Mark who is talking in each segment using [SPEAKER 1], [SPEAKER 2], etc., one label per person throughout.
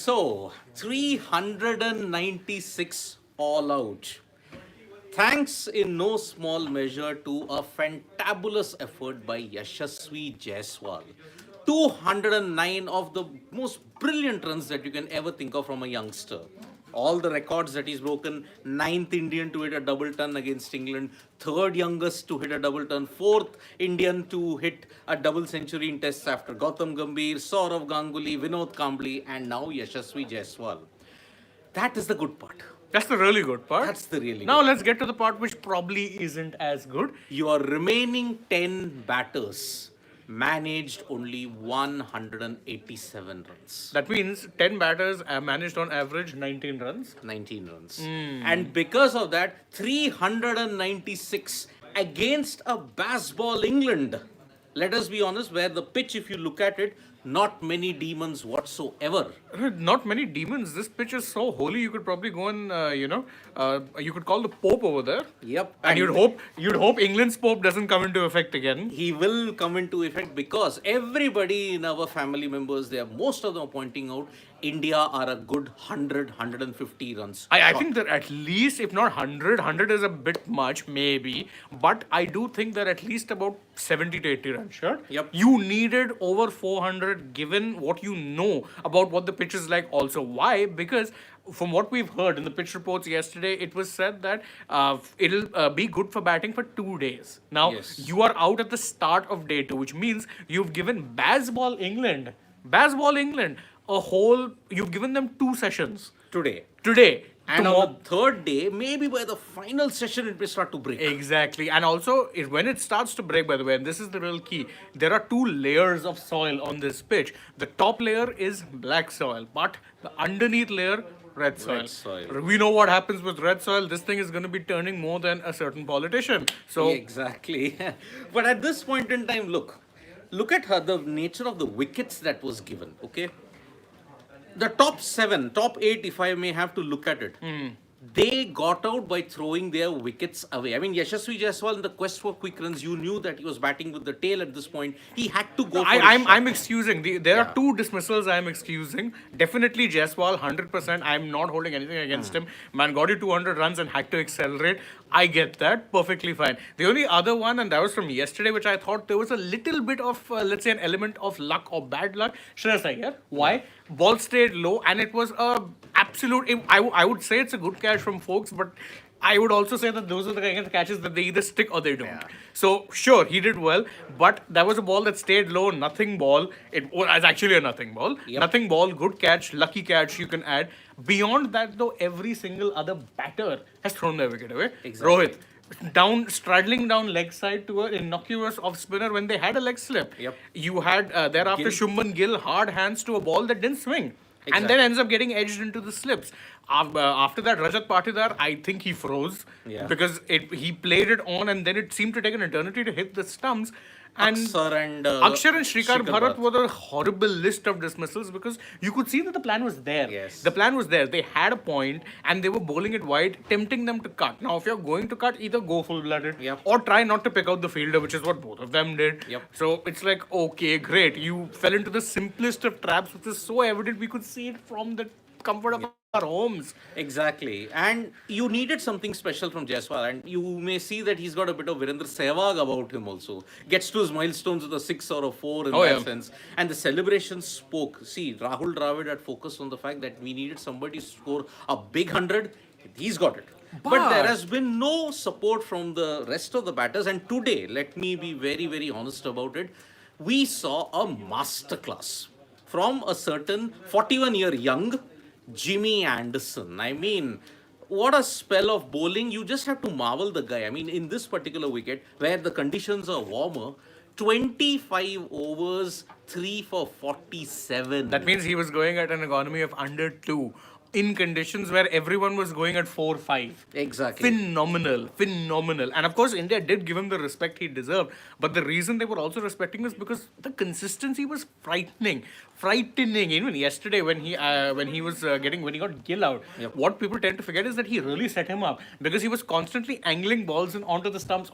[SPEAKER 1] So, 396 all out. Thanks in no small measure to a fantabulous effort by Yashasvi Jaiswal. 209 of the most brilliant runs that you can ever think of from a youngster. All the records that he's broken: ninth Indian to hit a double ton against England, third youngest to hit a double ton, fourth Indian to hit a double century in tests after Gautam Gambhir, Saurav Ganguly, Vinod Kambli, and now Yashasvi Jaiswal. That is the good part.
[SPEAKER 2] That's the really good part.
[SPEAKER 1] That's the really
[SPEAKER 2] Now
[SPEAKER 1] good
[SPEAKER 2] let's get to the part which probably isn't as good.
[SPEAKER 1] Your remaining 10 batters managed only 187 runs.
[SPEAKER 2] That means 10 batters managed on average 19 runs.
[SPEAKER 1] 19 runs. And because of that, 396 against a baseball England. Let us be honest, where the pitch, if you look at it, not many demons whatsoever.
[SPEAKER 2] Not many demons. This pitch is so holy. You could probably go and you could call the Pope over there.
[SPEAKER 1] Yep.
[SPEAKER 2] And you'd hope England's Pope doesn't come into effect again.
[SPEAKER 1] He will come into effect because everybody in our family members, most of them are pointing out India are a good 100, 150 runs.
[SPEAKER 2] I
[SPEAKER 1] short.
[SPEAKER 2] think that at least, if not 100 is a bit much, maybe. But I do think they're at least about 70 to 80 runs short.
[SPEAKER 1] Yep.
[SPEAKER 2] You needed over 400 given what you know about what the pitch is like also. Why? Because from what we've heard in the pitch reports yesterday, it was said that it'll be good for batting for 2 days. Now,
[SPEAKER 1] Yes.
[SPEAKER 2] you are out at the start of day 2, which means you've given Baseball England, you've given them 2 sessions.
[SPEAKER 1] Today. And
[SPEAKER 2] Tomorrow-
[SPEAKER 1] on the third day, maybe by the final session, it may start to break.
[SPEAKER 2] Exactly. And also, when it starts to break, by the way, and this is the real key, there are 2 layers of soil on this pitch. The top layer is black soil, but the underneath layer, red soil.
[SPEAKER 1] Red soil.
[SPEAKER 2] We know what happens with red soil. This thing is going to be turning more than a certain politician. So,
[SPEAKER 1] Exactly. But at this point in time, look at the nature of the wickets that was given, okay? The top 7, top 8, if I may have to look at it, they got out by throwing their wickets away. I mean, Yashasvi Jaiswal in the quest for quick runs, you knew that he was batting with the tail at this point. He had to go for a shot.
[SPEAKER 2] I'm excusing. There are 2 dismissals I'm excusing. Definitely Jaiswal, 100%. I'm not holding anything against him. Man got you 200 runs and had to accelerate. I get that. Perfectly fine. The only other one, and that was from yesterday, which I thought there was a little bit of, let's say, an element of luck or bad luck. Shreyas Iyer. Why? Ball stayed low and it was a absolute... I would say it's a good catch from folks, but I would also say that those are the kind of catches that they either stick or they don't.
[SPEAKER 1] Yeah.
[SPEAKER 2] So, sure, he did well, but that was a ball that stayed low, nothing ball. It was actually a nothing ball.
[SPEAKER 1] Yep.
[SPEAKER 2] Nothing ball, good catch, lucky catch you can add. Beyond that, though, every single other batter has thrown their wicket away.
[SPEAKER 1] Exactly.
[SPEAKER 2] Rohit, straddling down leg side to an innocuous off spinner when they had a leg slip.
[SPEAKER 1] Yep.
[SPEAKER 2] You had thereafter
[SPEAKER 1] Gill.
[SPEAKER 2] Shumban Gill hard hands to a ball that didn't swing. And
[SPEAKER 1] Exactly.
[SPEAKER 2] then ends up getting edged into the slips. After that, Rajat Patidar, I think he froze.
[SPEAKER 1] Yeah.
[SPEAKER 2] Because he played it on and then it seemed to take an eternity to hit the stumps. And
[SPEAKER 1] Akshar and
[SPEAKER 2] Shrikar
[SPEAKER 1] Shikhar
[SPEAKER 2] Bharat
[SPEAKER 1] Bharat.
[SPEAKER 2] were a horrible list of dismissals because you could see that the plan was there.
[SPEAKER 1] Yes.
[SPEAKER 2] The plan was there. They had a point and they were bowling it wide, tempting them to cut. Now, if you're going to cut, either go full-blooded
[SPEAKER 1] Yep.
[SPEAKER 2] or try not to pick out the fielder, which is what both of them did.
[SPEAKER 1] Yep.
[SPEAKER 2] So it's like, okay, great. You fell into the simplest of traps, which is so evident we could see it from the comfort of our homes.
[SPEAKER 1] Exactly. And you needed something special from Jaiswal. And you may see that he's got a bit of Virendra Sehwag about him also. Gets to his milestones with a 6 or a 4 in that sense. And the celebration spoke. See, Rahul Dravid had focused on the fact that we needed somebody to score a big 100. He's got it. But there has been no support from the rest of the batters. And today, let me be very, very honest about it, we saw a masterclass from a certain 41-year young Jimmy Anderson. I mean, what a spell of bowling. You just have to marvel the guy. I mean, in this particular wicket, where the conditions are warmer, 25 overs, 3 for 47.
[SPEAKER 2] That means he was going at an economy of under 2. in conditions where everyone was going at 4-5.
[SPEAKER 1] Exactly.
[SPEAKER 2] Phenomenal. And of course, India did give him the respect he deserved. But the reason they were also respecting was because the consistency was frightening. Even yesterday when he when he got Gill out, what people tend to forget is that he really set him up because he was constantly angling balls in onto the stumps.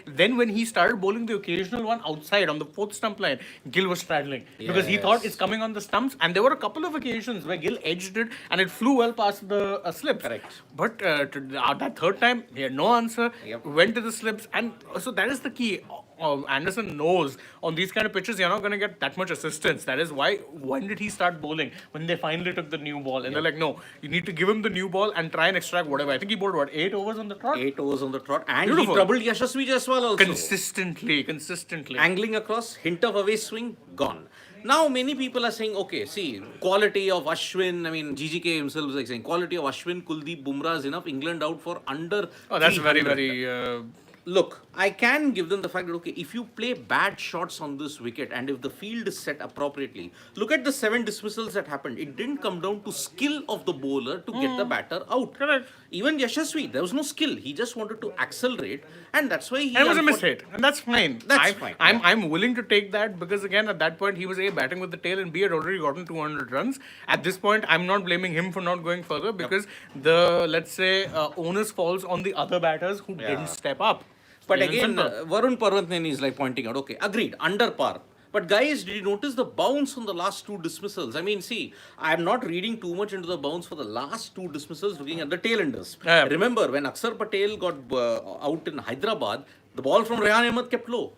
[SPEAKER 2] Then when he started bowling the occasional one outside on the fourth stump line, Gill was straddling because he thought it's coming on the stumps. And there were a couple of occasions where Gill edged it and it flew well past the slips.
[SPEAKER 1] Correct.
[SPEAKER 2] But that third time, he had no answer, went to the slips. And so that is the key. Anderson knows on these kind of pitches, you're not going to get that much assistance. That is why, when did he start bowling? When they finally took the new ball. And they're like, no, you need to give him the new ball and try and extract whatever. I think he bowled, 8 overs on the trot?
[SPEAKER 1] 8 overs on the trot. And
[SPEAKER 2] Beautiful.
[SPEAKER 1] he troubled Yashasvi Jaiswal also.
[SPEAKER 2] Consistently.
[SPEAKER 1] Angling across, hint of away swing, gone. Now, many people are saying, okay, see, quality of Ashwin, I mean, GGK himself is like saying, quality of Ashwin, Kuldeep, Bumrah is enough. England out for under
[SPEAKER 2] Oh, that's
[SPEAKER 1] 300.
[SPEAKER 2] very...
[SPEAKER 1] Look, I can give them the fact that, okay, if you play bad shots on this wicket and if the field is set appropriately, look at the 7 dismissals that happened. It didn't come down to skill of the bowler to get the batter out.
[SPEAKER 2] Correct.
[SPEAKER 1] Even Yashasvi, there was no skill. He just wanted to accelerate, and that's why he...
[SPEAKER 2] And it was a mishit, and that's fine.
[SPEAKER 1] That's fine.
[SPEAKER 2] I'm willing to take that because, again, at that point, he was A, batting with the tail, and B, had already gotten 200 runs. At this point, I'm not blaming him for not going further because the, let's say, onus falls on the other batters who didn't step up.
[SPEAKER 1] But again, Varun Parvatneni is like pointing out, okay, agreed, under par. But guys, did you notice the bounce on the last 2 dismissals? I mean, see, I'm not reading too much into the bounce for the last 2 dismissals, looking at the tailenders. Remember, when Akshar Patel got out in Hyderabad, the ball from Rehan Ahmed kept low.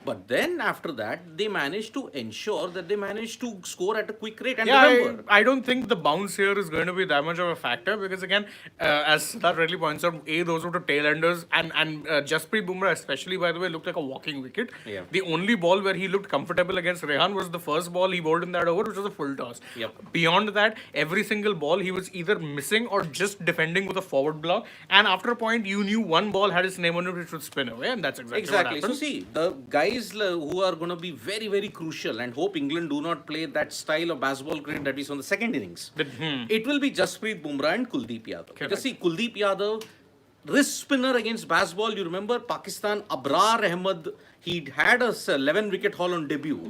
[SPEAKER 1] But then after that, they managed to ensure that they managed to score at a quick rate. And remember,
[SPEAKER 2] I don't think the bounce here is going to be that much of a factor because, again, as Siddharth rightly points out, those were the tailenders and Jasprit Bumrah especially, by the way, looked like a walking wicket. The only ball where he looked comfortable against Rehan was the first ball he bowled in that over, which was a full toss. Beyond that, every single ball he was either missing or just defending with a forward block. And after a point, you knew one ball had his name on it, which would spin away. And that's exactly what happened.
[SPEAKER 1] So see, the guys who are going to be very, very crucial and hope England do not play that style of baseball cricket that is on the second innings. It will be Jasprit Bumrah and Kuldeep Yadav. Because see, Kuldeep Yadav, wrist spinner against baseball, you remember Pakistan, Abrar Ahmed, he had a 11-wicket haul on debut.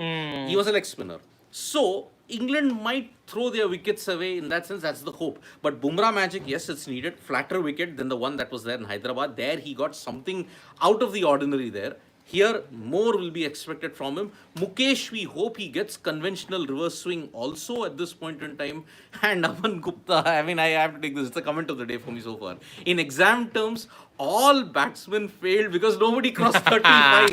[SPEAKER 1] He was a leg spinner. So, England might throw their wickets away in that sense, that's the hope. But Bumrah magic, yes, it's needed. Flatter wicket than the one that was there in Hyderabad. There he got something out of the ordinary there. Here, more will be expected from him. Mukesh, we hope he gets conventional reverse swing also at this point in time. And Aman Gupta, I mean, I have to take this. It's a comment of the day for me so far. In exam terms, all batsmen failed because nobody crossed 35.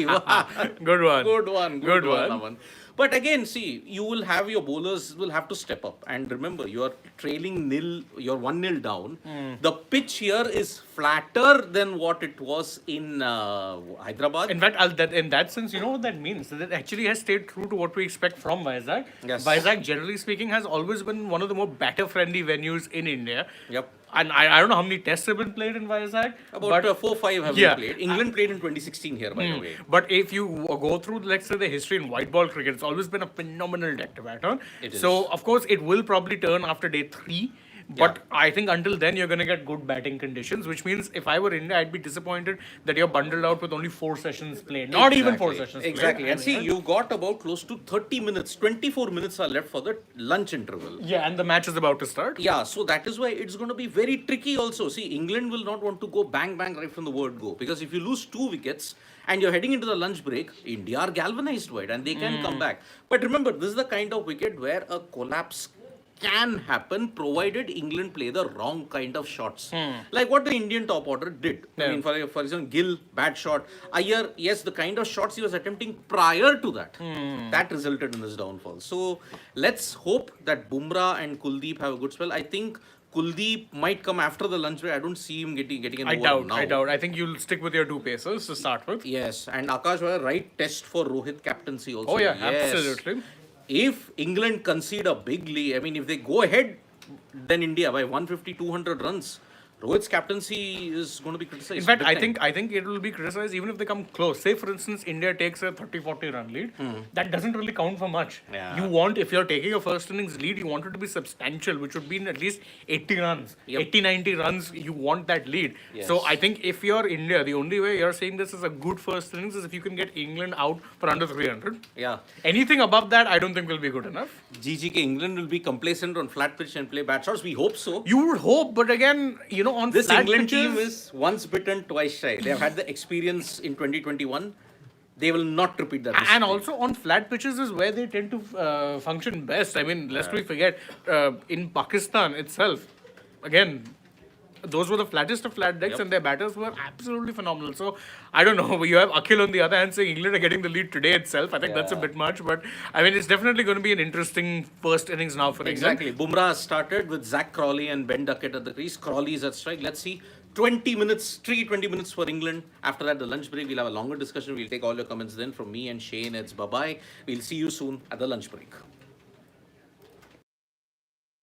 [SPEAKER 2] Good one.
[SPEAKER 1] Good one, Aman. But again, see, you will have your bowlers will have to step up. And remember, you are trailing you're 1-0 down. The pitch here is flatter than what it was in Hyderabad.
[SPEAKER 2] In fact, in that sense, you know what that means? That it actually has stayed true to what we expect from Vizag.
[SPEAKER 1] Yes.
[SPEAKER 2] Vizag, generally speaking, has always been one of the more batter-friendly venues in India.
[SPEAKER 1] Yep.
[SPEAKER 2] And I don't know how many tests have been played in Vizag.
[SPEAKER 1] About 4-5 have been played. England played in 2016 here, by the way.
[SPEAKER 2] But if you go through, let's say, the history in white ball cricket, it's always been a phenomenal deck to bat on. So, of course, it will probably turn after day 3. But I think until then, you're going to get good batting conditions, which means if I were India, I'd be disappointed that you're bundled out with only 4 sessions played. Not even 4 sessions played.
[SPEAKER 1] Exactly. And see, you got about close to 30 minutes, 24 minutes are left for the lunch interval.
[SPEAKER 2] Yeah, and the match is about to start.
[SPEAKER 1] Yeah, so that is why it's going to be very tricky also. See, England will not want to go bang, bang right from the word go. Because if you lose 2 wickets and you're heading into the lunch break, India are galvanized wide and they can come back. But remember, this is the kind of wicket where a collapse can happen provided England play the wrong kind of shots. Like what the Indian top order did. I mean, for example, Gill, bad shot. Iyer, yes, the kind of shots he was attempting prior to that, that resulted in his downfall. So let's hope that Bumrah and Kuldeep have a good spell. I think Kuldeep might come after the lunch break. I don't see him getting an over now.
[SPEAKER 2] I doubt. I think you'll stick with your 2 pacers to start with.
[SPEAKER 1] Yes, and Akash was a right test for Rohit captaincy also.
[SPEAKER 2] Oh yeah,
[SPEAKER 1] yes.
[SPEAKER 2] Absolutely.
[SPEAKER 1] If England concede a big lead, I mean, if they go ahead, then India by 150, 200 runs, Rohit's captaincy is going to be criticized.
[SPEAKER 2] In fact,
[SPEAKER 1] big time.
[SPEAKER 2] I think it will be criticized even if they come close. Say, for instance, India takes a 30-40 run lead. That doesn't really count for much.
[SPEAKER 1] Yeah.
[SPEAKER 2] You want, if you're taking a first innings lead, you want it to be substantial, which would be in at least 80 runs.
[SPEAKER 1] Yep.
[SPEAKER 2] 80, 90 runs, you want that lead.
[SPEAKER 1] Yes.
[SPEAKER 2] So I think if you're India, the only way you're saying this is a good first innings is if you can get England out for under 300.
[SPEAKER 1] Yeah.
[SPEAKER 2] Anything above that, I don't think will be good enough.
[SPEAKER 1] GGK England will be complacent on flat pitch and play bat shots. We hope so.
[SPEAKER 2] You would hope, but again, on
[SPEAKER 1] This
[SPEAKER 2] flat
[SPEAKER 1] England
[SPEAKER 2] pitches,
[SPEAKER 1] team is once bitten, twice shy. They have had the experience in 2021. They will not repeat that.
[SPEAKER 2] And also on flat pitches is where they tend to function best. I mean, lest we forget, in Pakistan itself, again, those were the flattest of flat decks, and their batters were absolutely phenomenal. So I don't know. You have Akhil on the other hand saying England are getting the lead today itself. I think that's a bit much, but I mean, it's definitely going to be an interesting first innings now for
[SPEAKER 1] Exactly.
[SPEAKER 2] England.
[SPEAKER 1] Bumrah started with Zach Crawley and Ben Duckett at the crease. Crawley is at strike. Let's see. 20 minutes for England. After that, the lunch break. We'll have a longer discussion. We'll take all your comments then from me and Shane. It's bye-bye. We'll see you soon at the lunch break.